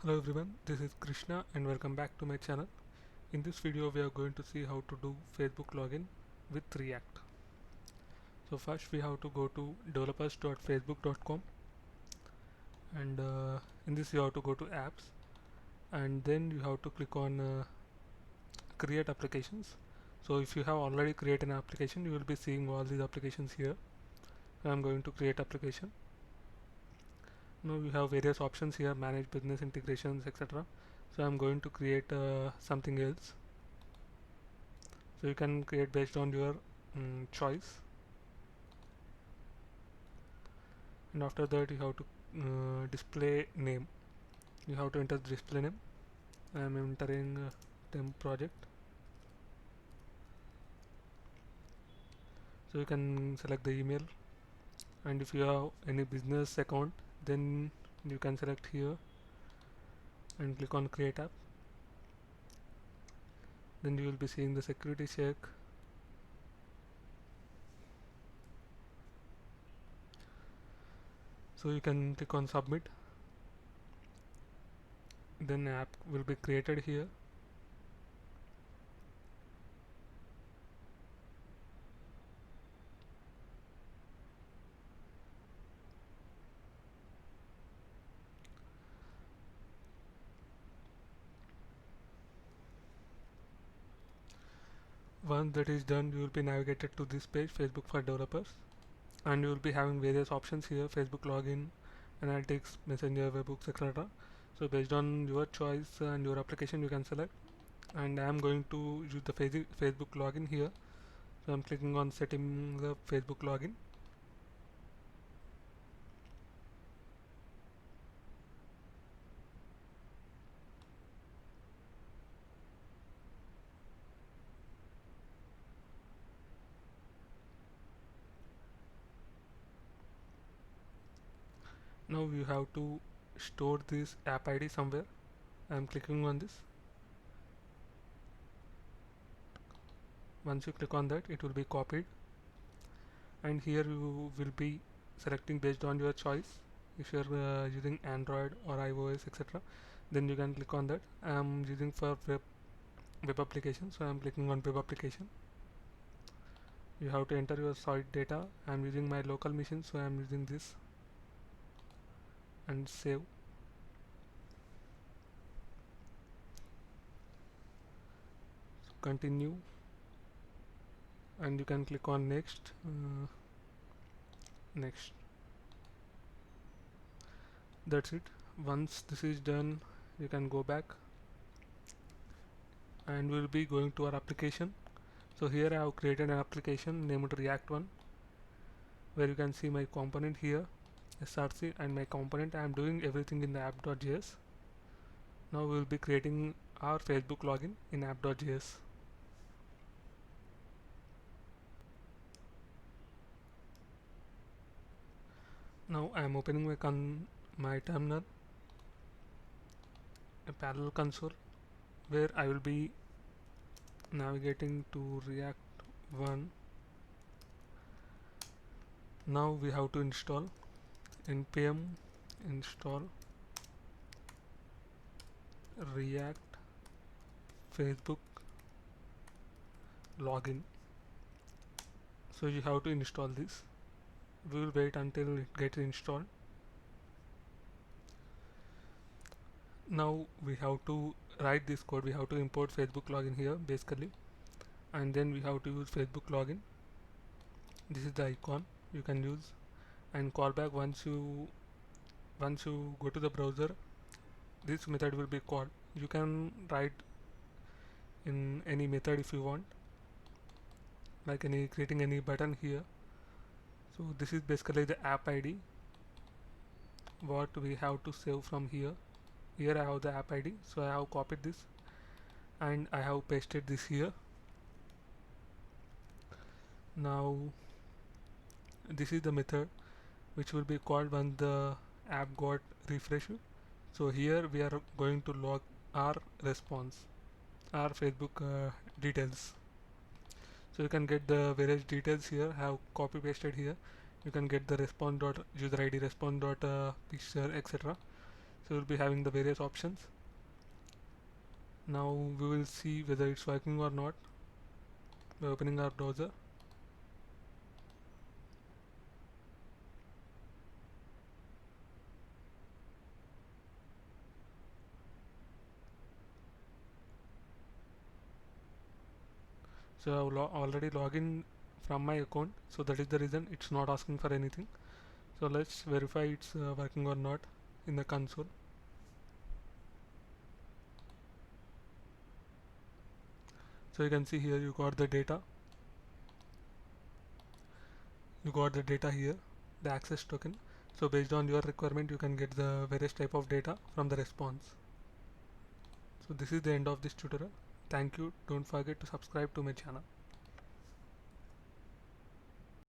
Hello everyone, this is Krishna and welcome back to my channel. In this video we are going to see how to do Facebook login with React. So first we have to go to developers.facebook.com and in this you have to go to apps and then you have to click on create applications. So if you have already created an application you will be seeing all these applications here. So I'm going to create application. Now you have various options here, manage business integrations, etc. So I'm going to create something else. So you can create based on your choice, and after that you have to display name. You have to enter the display name. I am entering temp project. So you can select the email, and if you have any business account then you can select here and click on create app. Then you will be seeing the security check. So you can click on submit. Then app will be created here. Once that is done, you will be navigated to this page, Facebook for developers, and you will be having various options here: Facebook login, analytics, messenger, webhooks, etc. So based on your choice and your application you can select, and I am going to use the Facebook login here. So I'm clicking on setting the Facebook login. Now you have to store this app ID somewhere. I'm clicking on this. Once you click on that, it will be copied, and here you will be selecting based on your choice. If you're using Android or iOS, etc., then you can click on that. I'm using for web application, so I'm clicking on web application. You have to enter your site data. I'm using my local machine, so I'm using this, and save. So continue, and you can click on next. Next. That's it. Once this is done, you can go back, and we'll be going to our application. So here I have created an application named React One, where you can see my component here, src, and my component. I am doing everything in the app.js. Now we will be creating our Facebook login in app.js. Now I am opening my terminal, a parallel console, where I will be navigating to React 1. Now we have to install npm install React Facebook login. So you have to install this. We will wait until it gets installed. Now we have to write this code. We have to import Facebook login here basically, and then we have to use Facebook login. This is the icon you can use, and callback once you go to the browser, this method will be called. You can write in any method if you want, like creating any button here. So this is basically the app ID what we have to save from here. Here I have the app ID, so I have copied this and I have pasted this here. Now this is the method which will be called when the app got refreshed. So here we are going to log our response, our Facebook details. So you can get the various details here. I have copy pasted here. You can get the response dot user ID, response dot picture, etc. So we'll be having the various options. Now we will see whether it's working or not by opening our browser. So I've already logged in from my account, so that is the reason it's not asking for anything. So let's verify it's working or not in the console. So you can see here you got the data. You got the data here, the access token. So based on your requirement, you can get the various type of data from the response. So this is the end of this tutorial. Thank you. Don't forget to subscribe to my channel.